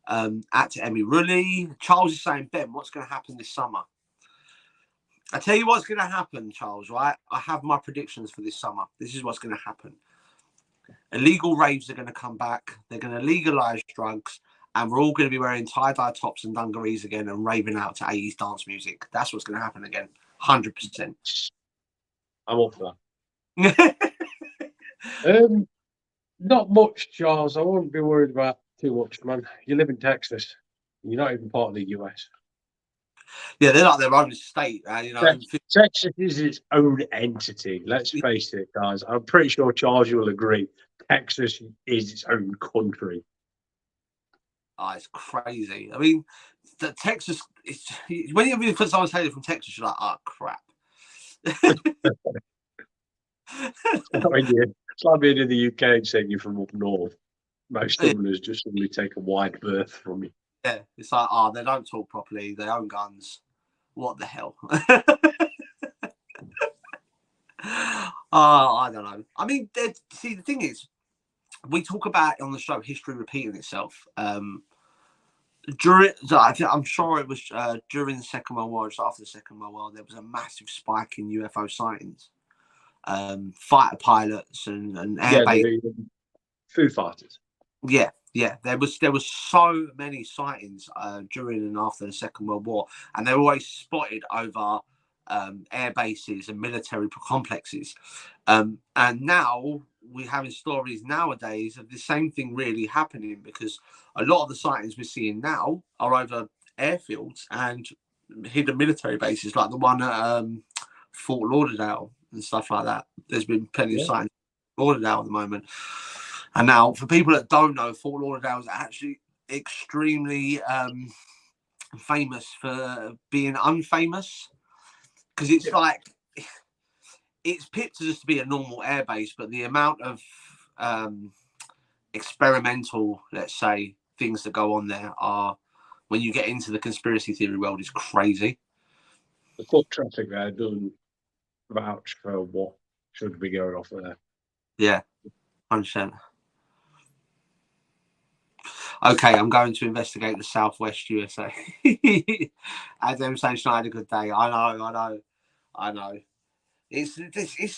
Out to Emmy Rully. Charles is saying, Ben, what's going to happen this summer? I tell you what's going to happen, Charles, right? I have my predictions for this summer. This is what's going to happen. Illegal raves are going to come back. They're going to legalise drugs. And we're all going to be wearing tie-dye tops and dungarees again and raving out to 80s dance music. That's what's going to happen again. 100%. I'm up for that. Not much, Charles. I wouldn't be worried about too much, man. You live in Texas. You're not even part of the US. Yeah, they're like their own state. Texas is its own entity. Let's face it, guys. I'm pretty sure Charles will agree. Texas is its own country. Oh, it's crazy. I mean, the Texas. When you put someone saying from Texas, you're like, oh crap. It's like being in the UK and saying you're from up north. Most Southerners just suddenly take a wide berth from you. Yeah, it's like, they don't talk properly. They own guns. What the hell? I don't know. I mean, see, the thing is, we talk about on the show history repeating itself. I'm sure it was during the Second World War, just after the Second World War, there was a massive spike in UFO sightings. Fighter pilots and air base. Foo Fighters. Yeah. There was so many sightings during and after the Second World War, and they were always spotted over air bases and military complexes. And now we're having stories nowadays of the same thing really happening, because a lot of the sightings we're seeing now are over airfields and hidden military bases, like the one at Fort Lauderdale and stuff like that. There's been plenty of sightings at Lauderdale at the moment. And now, for people that don't know, Fort Lauderdale is actually extremely famous for being unfamous, because it's like, it's pictured just to be a normal airbase, but the amount of experimental, let's say, things that go on there are, when you get into the conspiracy theory world, is crazy. The foot traffic there doesn't vouch for what should be going off there. Yeah, 100%. Okay, I'm going to investigate the Southwest USA. As them saying, I had a good day. I know. It's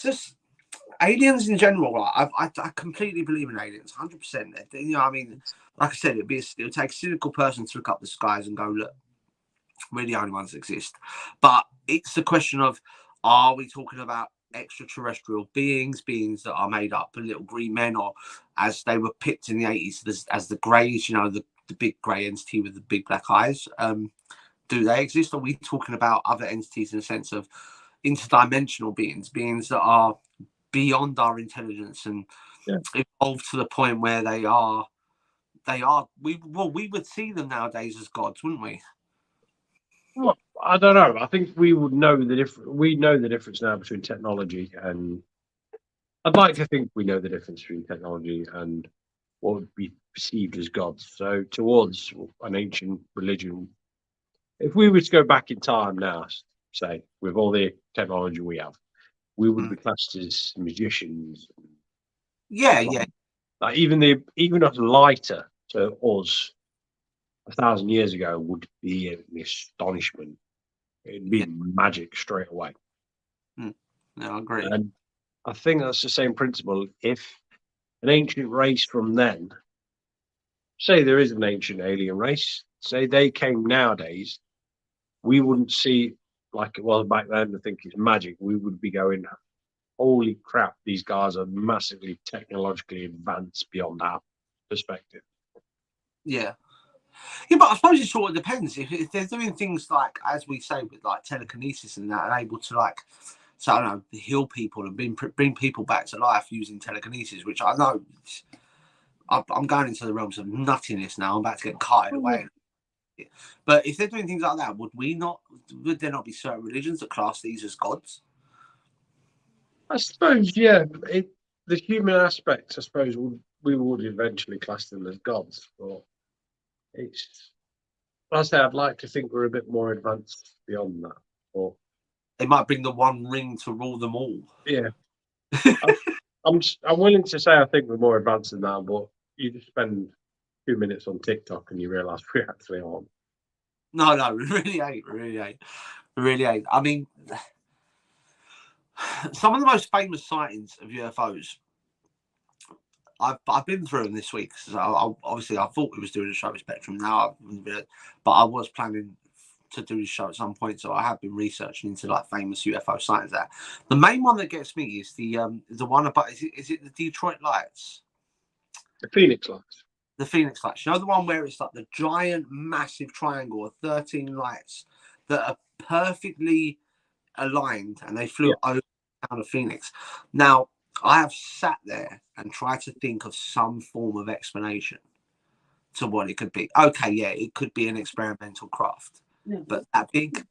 just aliens in general. Right? I completely believe in aliens, 100%. You know, I mean, like I said, it would take a cynical person to look up the skies and go, look, we're the only ones that exist. But it's the question of, are we talking about extraterrestrial beings that are made up of little green men, or as they were picked in the 80s as the greys, you know, the big grey entity with the big black eyes? Do they exist? Are we talking about other entities in the sense of interdimensional beings that are beyond our intelligence and evolved to the point where they are we would see them nowadays as gods, wouldn't we? Well, I don't know. I think we would know the difference. We know the difference now between technology and. I'd like to think we know the difference between technology and what would be perceived as gods. So, towards an ancient religion, if we were to go back in time now, say, with all the technology we have, we would be classed as magicians. Yeah. Like even a lighter to us 1,000 years ago would be an astonishment. It'd be magic straight away. No, I agree. And I think that's the same principle. If an ancient race from then, say there is an ancient alien race, say they came nowadays, we wouldn't see like it was back then to think it's magic. We would be going, holy crap, these guys are massively technologically advanced beyond our perspective. Yeah, but I suppose it sort of depends. If they're doing things like, as we say, with like telekinesis and that, and able to like, so I don't know, heal people and bring people back to life using telekinesis, which I know I'm going into the realms of nuttiness now. I'm about to get carted away. But if they're doing things like that, would there not be certain religions that class these as gods? I suppose, yeah. The human aspect, I suppose, we would eventually class them as gods. But it's, I say, I'd like to think we're a bit more advanced beyond that. Or they might bring the one ring to rule them all. Yeah, I'm willing to say I think we're more advanced than that, but you just spend 2 minutes on TikTok and you realise we actually aren't. No, we really ain't. I mean, some of the most famous sightings of UFOs, I've been through them this week. So obviously I thought we was doing a show with Spectrum now, but I was planning to do the show at some point, so I have been researching into like famous UFO sightings. There, the main one that gets me is the one about is it the Detroit Lights, the Phoenix Lights. The Phoenix Lights. You know, the one where it's like the giant, massive triangle of 13 lights that are perfectly aligned, and they flew over the town of Phoenix. Now, I have sat there and tried to think of some form of explanation to what it could be. Okay, yeah, it could be an experimental craft, but that big.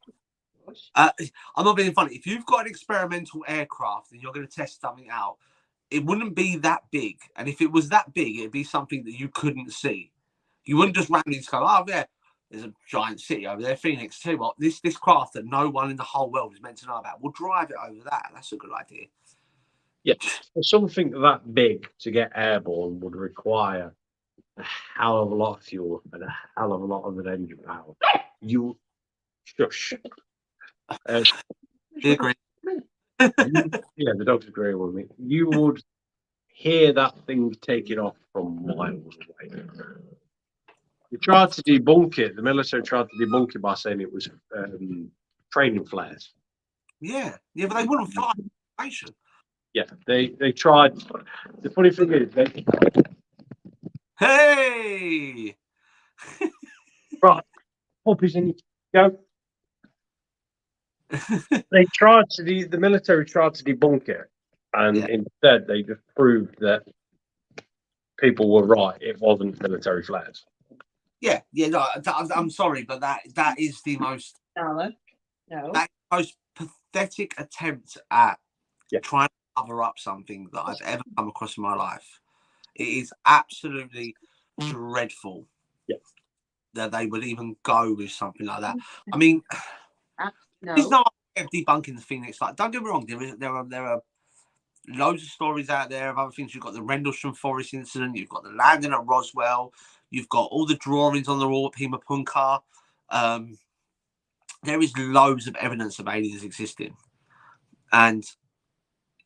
I'm not being funny. If you've got an experimental aircraft and you're going to test something out, it wouldn't be that big. And if it was that big, it'd be something that you couldn't see. You wouldn't just randomly go, oh, yeah, there's a giant city over there, Phoenix too. Well, this craft that no one in the whole world is meant to know about, we'll drive it over that. That's a good idea. Yeah, something that big to get airborne would require a hell of a lot of fuel and a hell of a lot of an engine power. You shush. You agree? Yeah, the dogs agree with me. You would hear that thing taking off from miles away. They tried to debunk it. The military tried to debunk it by saying it was training flares. Yeah, but they wouldn't fly information. Yeah, they tried. The funny thing is, hey, right, puppies in go. They tried to the military tried to debunk it, and instead they just proved that people were right. It wasn't military flares. Yeah. No, I'm sorry, but that is the most most pathetic attempt at trying to cover up something that I've ever come across in my life. It is absolutely dreadful Yeah. that they would even go with something like that. I mean, No. there's no way of debunking the Phoenix. Like, don't get me wrong, there are loads of stories out there of other things. You've got the Rendlesham Forest incident, you've got the landing at Roswell, you've got all the drawings on the wall at Pima Punkar. There is loads of evidence of aliens existing. And,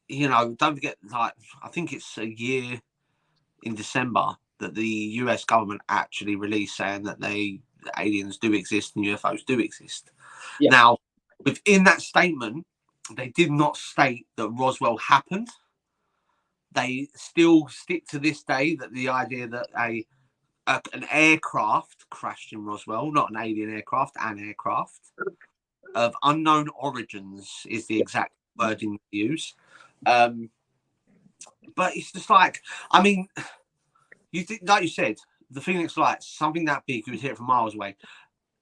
you know, don't forget, like, I think it's a year in December that the US government actually released saying that the aliens do exist and UFOs do exist. Yeah. Now, within that statement, they did not state that Roswell happened. They still stick to this day that the idea that an aircraft crashed in Roswell, not an alien aircraft, an aircraft of unknown origins is the exact wording they use. But it's just like, I mean, like you said, the Phoenix Lights, something that big, you would hear it from miles away.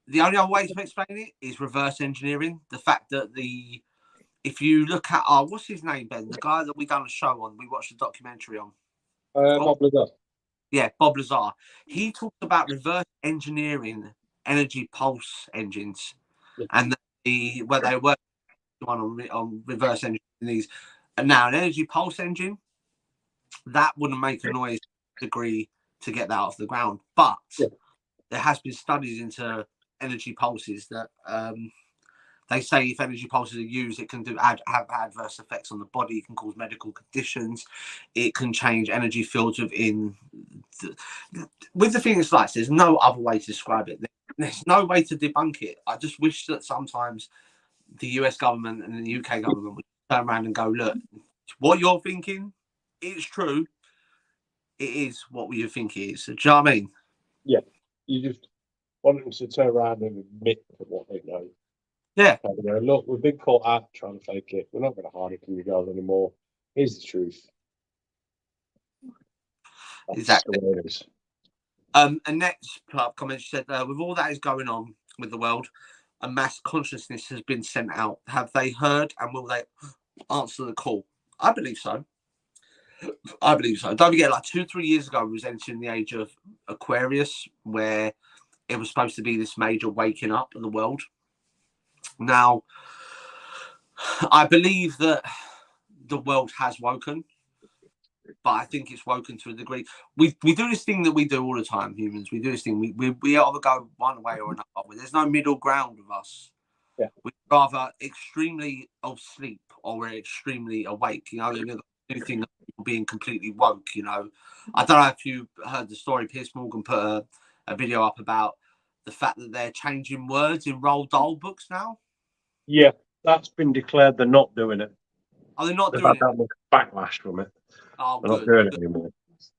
The only other way to explain it is reverse engineering. The fact that if you look at, what's his name, Ben? The guy that we done a show on, we watched a documentary on. Bob Lazar. Yeah, Bob Lazar. He talked about reverse engineering energy pulse engines, and where they work on reverse engineering these. And now an energy pulse engine, that wouldn't make a noise degree to get that off the ground. But there has been studies into energy pulses that they say if energy pulses are used, it can have adverse effects on the body. It can cause medical conditions. It can change energy fields within. With the Phoenix Lights, there's no other way to describe it. There's no way to debunk it. I just wish that sometimes the US government and the UK government would turn around and go, look, what you're thinking, it's true. It is what you think it is. Do you know what I mean? Yeah. You just want them to turn around and admit to what they know. Yeah. Look, we've been caught out trying to fake it. We're not going to hide it from you guys anymore. Here's the truth. That's exactly. The way it is. And next comment, she said, with all that is going on with the world, a mass consciousness has been sent out. Have they heard and will they answer the call? I believe so. I believe so. Don't forget, like 2-3 years ago, we was entering the age of Aquarius, where it was supposed to be this major waking up of the world. Now, I believe that the world has woken, but I think it's woken to a degree. We do this thing that we do all the time, humans. We do this thing. We either go one way or another. There's no middle ground with us. Yeah. We're rather extremely asleep or we're extremely awake. You know, the new thing of being completely woke. You know, I don't know if you heard the story. Piers Morgan put a video up about the fact that they're changing words in Roald Dahl books now. Yeah, that's been declared. They're not doing it. Oh, they're not They've doing had it. that much backlash from it. Oh, they're good. not doing it anymore.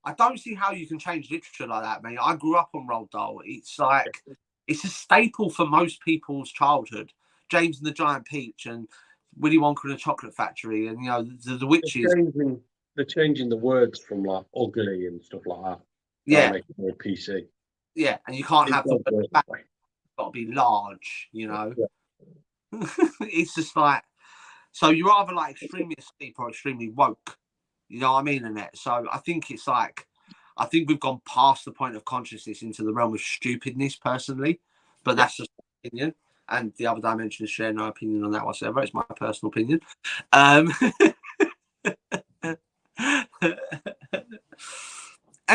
I don't see how you can change literature like that, man. I grew up on Roald Dahl. It's like it's a staple for most people's childhood. James and the Giant Peach and Willy Wonka and the Chocolate Factory, and you know the witches. They're changing the words from like ugly and stuff like that. Yeah, make it more PC. Yeah, and you can't have the word back. It's got to be large, you know. Yeah. It's just like, so you're either like extremely asleep or extremely woke. You know what I mean, Annette? So I think it's like, I think we've gone past the point of consciousness into the realm of stupidness, personally. But that's just my opinion. And the other dimension is share no opinion on that whatsoever. It's my personal opinion. And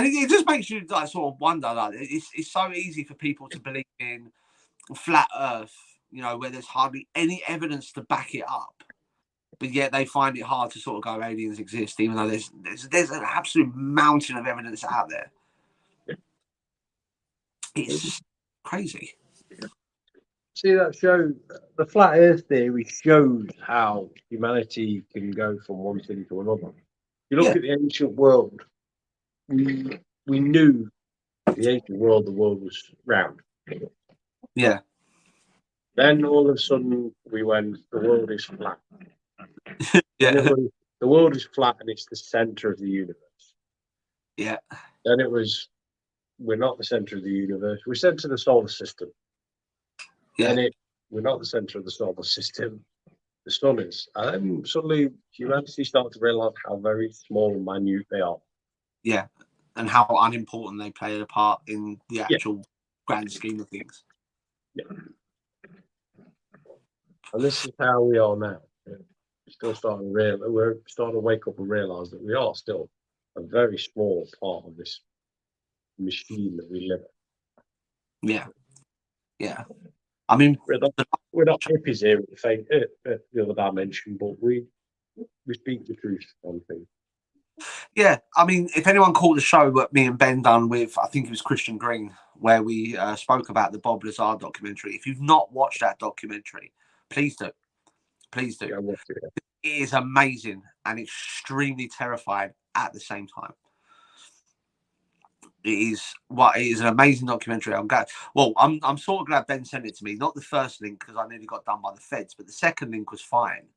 it just makes you like sort of wonder. Like it's so easy for people to believe in flat Earth, you know, where there's hardly any evidence to back it up, but yet they find it hard to sort of go aliens exist, even though there's an absolute mountain of evidence out there. It's just crazy. See that show, the flat Earth theory shows how humanity can go from one thing to another. You look at the ancient world. We knew the ancient world, the world was round. Yeah. Then all of a sudden we went, the world is flat. Yeah. The world is flat and it's the center of the universe. Yeah. Then it was, we're not the center of the universe. We're center of the solar system. Yeah. And we're not the center of the solar system. The sun is. And then suddenly humanity started to realize how very small and minute they are. Yeah. and how unimportant they play a part in the actual grand scheme of things. Yeah. And this is how we are now. We're starting to wake up and realise that we are still a very small part of this machine that we live in. Yeah. I mean, we're not hippies here at the other dimension, but we speak the truth on things. Yeah, I mean, if anyone caught the show that me and Ben done with, I think it was Christian Green, where we spoke about the Bob Lazar documentary. If you've not watched that documentary, please do. Please do. Yeah, watch it. It is amazing and extremely terrifying at the same time. It is an amazing documentary. I'm glad. Well, I'm sort of glad Ben sent it to me. Not the first link because I nearly got done by the feds, but the second link was fine.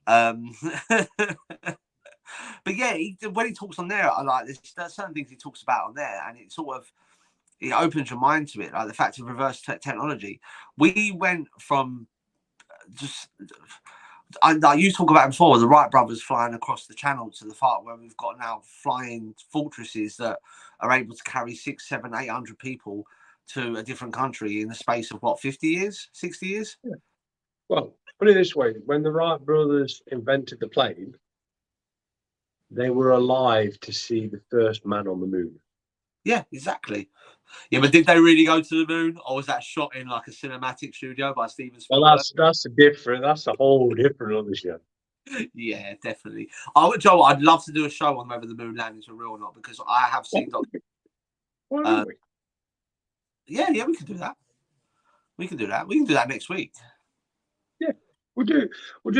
But yeah, when he talks on there, I like this. There's certain things he talks about on there, and it opens your mind to it, like the fact of reverse technology. We went from you talk about it before, the Wright brothers flying across the channel to the part where we've got now flying fortresses that are able to carry 600, 700, 800 people to a different country in the space of what, 50 years, 60 years? Yeah. Well, put it this way: when the Wright brothers invented the plane, they were alive to see the first man on the moon. Yeah, exactly. Yeah, but did they really go to the moon, or was that shot in like a cinematic studio by Steven Spielberg? Well, that's a whole different other show. Yeah, definitely. Joe, I'd love to do a show on whether the moon landings were real or not, because I have seen Why we? Yeah, we can do that. We can do that next week. Yeah, we'll do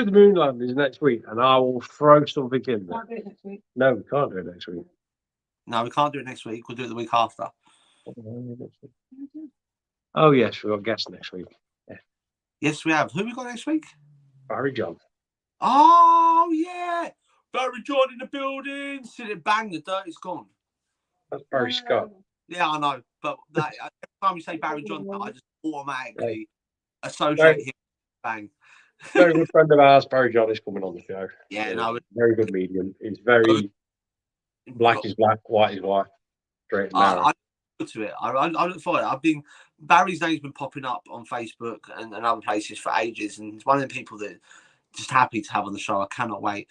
the moon landings next week, and I will throw something in there. Can't do it next week. No, we can't do it next week. No, we can't do it next week. We'll do it the week after. Oh yes, we've got guests next week. Yeah. Yes, we have. Who we got next week? Barry John. Oh yeah, Barry John in the building. See it bang, the dirt is gone. That's Barry Scott. Yeah, I know, but every time you say Barry John, I just automatically associate him with bang. Very good friend of ours, Barry John, is coming on the show. Yeah, no, very good medium. He's very black is black, white is white, straight and narrow. I look to it. I look for it. Barry's name's been popping up on Facebook and other places for ages, and he's one of the people that just happy to have on the show. I cannot wait.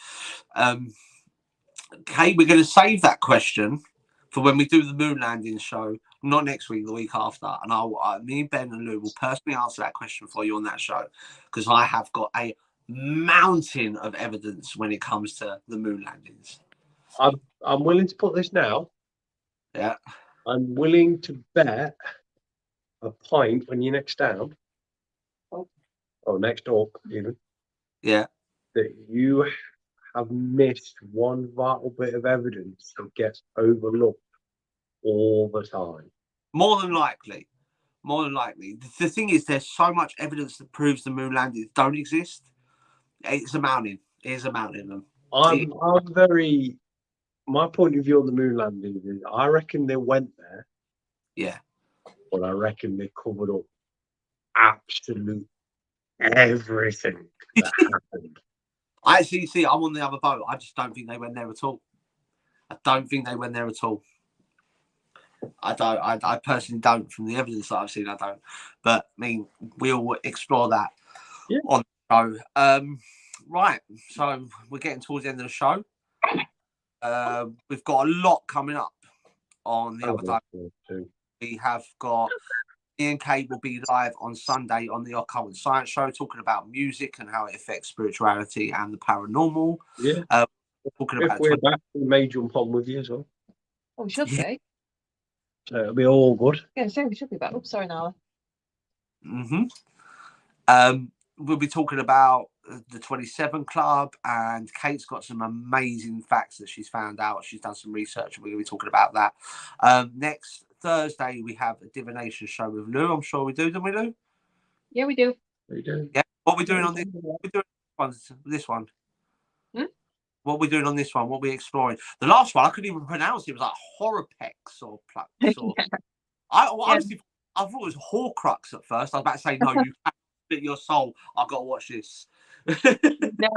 Okay, we're going to save that question for when we do the moon landing show, not next week, the week after. And me and Ben and Lou will personally answer that question for you on that show, because I have got a mountain of evidence when it comes to the moon landings. I'm willing to put this now. Yeah. I'm willing to bet a pint when you're next down. Oh, next door, even. Yeah. That you have missed one vital bit of evidence that gets overlooked all the time. More than likely. The thing is, there's so much evidence that proves the moon landings don't exist. It's a mountain. It is a mountain. My point of view on the moon landing is I reckon they went there. Yeah. But I reckon they covered up absolute everything that happened. I actually see. I'm on the other boat. I just don't think they went there at all. I personally don't. From the evidence that I've seen, I don't. But I mean, we'll explore that on the show. Right. So we're getting towards the end of the show. We've got a lot coming up on the other day. We have got Ian Kate will be live on Sunday on the Occult and Science Show, talking about music and how it affects spirituality and the paranormal. Yeah. Talking if about we're back, we may jump on with you as well. Oh, we should be. So it'll be all good. Yeah, so we should be back. Oh, sorry, Nala. We'll be talking about the 27 Club, and Kate's got some amazing facts that she's found out. She's done some research, and we're going to be talking about that. Next Thursday, we have a divination show with Lou. I'm sure we do, don't we, Lou? Yeah, we do. We do. Yeah. What are we doing on this? We're doing this one. What are we doing on this one? What are we exploring? The last one, I couldn't even pronounce it. It was like Horopex or Plux. Or... Honestly, I thought it was Horcrux at first. I was about to say, no, you can't split your soul. I've got to watch this. No,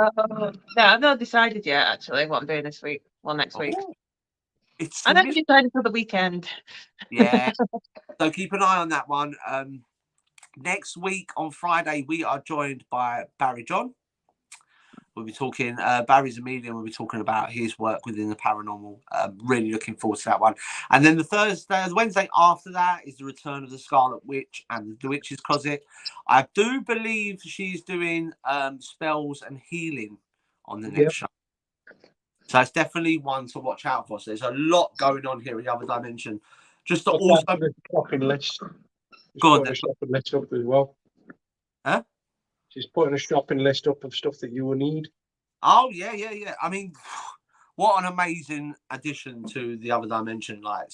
I've not decided yet, actually, what I'm doing this week. Well, next week. It's I know she's ready for the weekend. yeah. So keep an eye on that one. Next week on Friday, we are joined by Barry John. We'll be talking, Barry's a medium. We'll be talking about his work within the paranormal. Really looking forward to that one. And then the Wednesday after that is the return of the Scarlet Witch and the Witch's Closet. I do believe she's doing spells and healing on the next show. So it's definitely one to watch out for. So there's a lot going on here in the other dimension. Just to also the shopping list. go on, a shopping list up as well. Huh? She's putting a shopping list up of stuff that you will need. Oh yeah. I mean, what an amazing addition to the other dimension. Like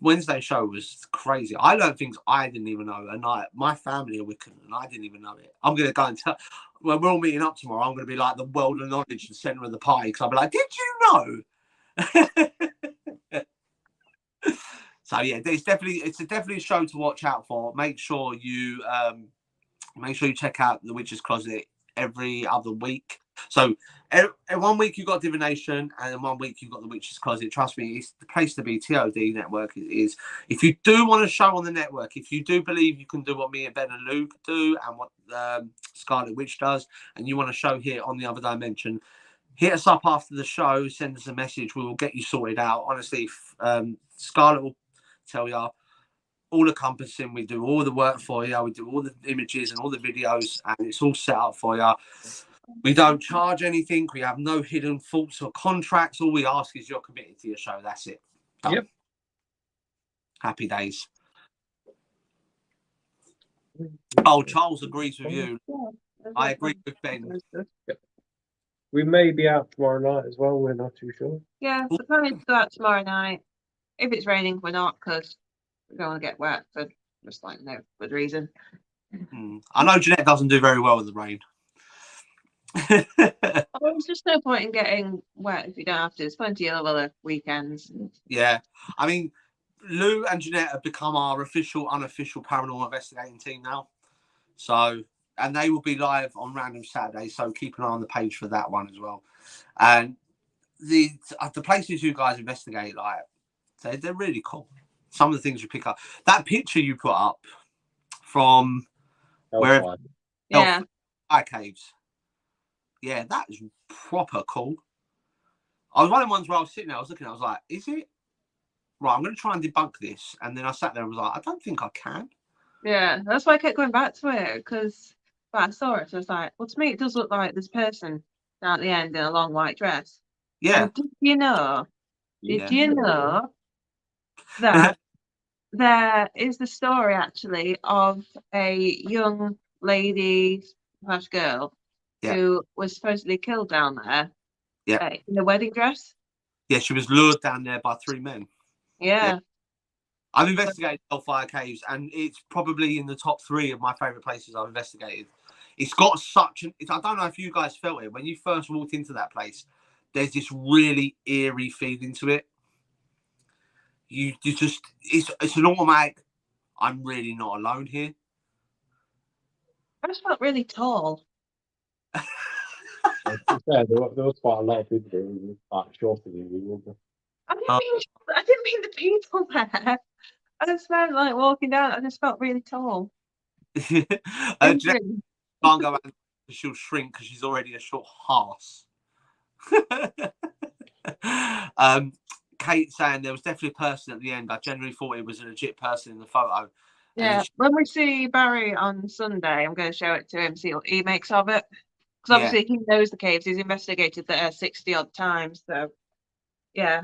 Wednesday show was crazy. I learned things I didn't even know, and my family are Wiccan, and I didn't even know it. I'm gonna go and tell. When we're all meeting up tomorrow, I'm gonna be like the world of knowledge, the center of the party, because I'll be like, "Did you know?" So yeah, it's definitely a show to watch out for. Make sure you check out the Witch's Closet every other week. So 1 week you've got divination, and then 1 week you've got the Witch's Closet. Trust me, it's the place to be. TOD Network is. If you do want a show on the network, if you do believe you can do what me and Ben and Luke do, and what Scarlet Witch does, and you want a show here on the other dimension, hit us up after the show. Send us a message. We will get you sorted out. Honestly, Scarlet will tell you. All encompassing. We do all the work for you. We do all the images and all the videos, and it's all set up for you. We don't charge anything. We have no hidden faults or contracts. All we ask is you're committed to your show. That's it. Done. Yep. Happy days. Oh, Charles agrees with you. I agree with Ben. Yep. We may be out tomorrow night as well. We're not too sure. Yeah, we're planning to go out tomorrow night. If it's raining, we're not, because we don't want to get wet for just like no good reason. I know Jeanette doesn't do very well in the rain. There's just no point in getting wet if you don't have to. There's plenty of other weekends. Yeah, I mean, Lou and Jeanette have become our official, unofficial paranormal investigating team now. So, and they will be live on random Saturdays. So keep an eye on the page for that one as well. And the places you guys investigate, like they're really cool. Some of the things you pick up. That picture you put up from wherever, yeah, caves. Yeah, that is proper cool. I was one of the ones where I was sitting there, I was looking, I was like, is it? Right, I'm going to try and debunk this. And then I sat there and was like, I don't think I can. Yeah, that's why I kept going back to it, because I saw it. So I was like, well, to me, it does look like this person down at the end in a long white dress. Yeah. And did you know that there is the story, actually, of a young lady / girl who was supposedly killed down there in a wedding dress? Yeah, she was lured down there by 3 men. Yeah. I've investigated Hellfire Caves, and it's probably in the top 3 of my favourite places I've investigated. It's got such an... I don't know if you guys felt it. When you first walked into that place, there's this really eerie feeling to it. You just... It's an automatic, I'm really not alone here. I just felt really tall. There was quite a lot of people who were quite short of you, weren't there? I didn't mean the people there. I just felt like walking down. I just felt really tall. Jeanette can't go out, she'll shrink because she's already a short horse. Kate saying there was definitely a person at the end. I generally thought it was a legit person in the photo. Yeah, when we see Barry on Sunday, I'm going to show it to him, see what he makes of it. Because obviously he knows the caves. He's investigated there 60 odd times. So, yeah.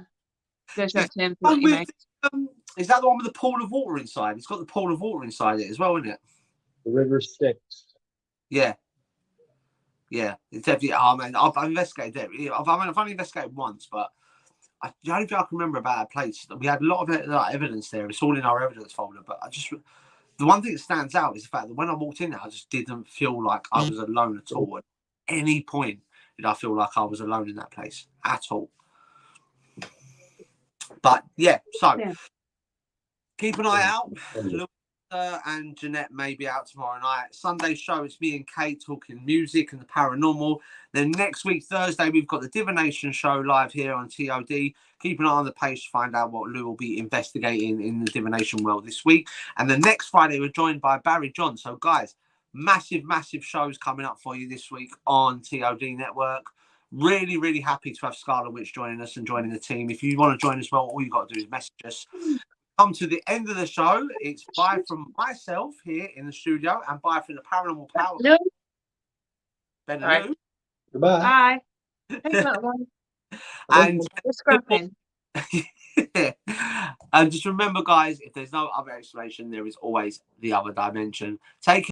Go show it to him, see what he makes. Is that the one with the pool of water inside? It's got the pool of water inside it as well, isn't it? The River Styx. Yeah. Yeah, it's definitely. Oh man, I've investigated it. I've only investigated once, but the only thing I can remember about that place, we had a lot of evidence there. It's all in our evidence folder. But the one thing that stands out is the fact that when I walked in there, I just didn't feel like I was alone at all. At any point did I feel like I was alone in that place at all. But yeah, so keep an eye out. Look, and Jeanette may be out tomorrow night. Sunday show, it's me and Kate talking music and the paranormal. Then next week, Thursday, we've got the Divination show live here on TOD. Keep an eye on the page to find out what Lou will be investigating in the divination world this week. And then next Friday, we're joined by Barry John. So, guys, massive shows coming up for you this week on TOD Network. Really, really happy to have Scarlet Witch joining us and joining the team. If you want to join as well, all you got to do is message us. Come to the end of the show. It's bye from myself here in the studio and bye from the Paranormal Power. No. Ben Right. and Lou. Goodbye. Bye. Take that one. And We're scrapping. and just remember, guys, if there's no other explanation, there is always the other dimension. Take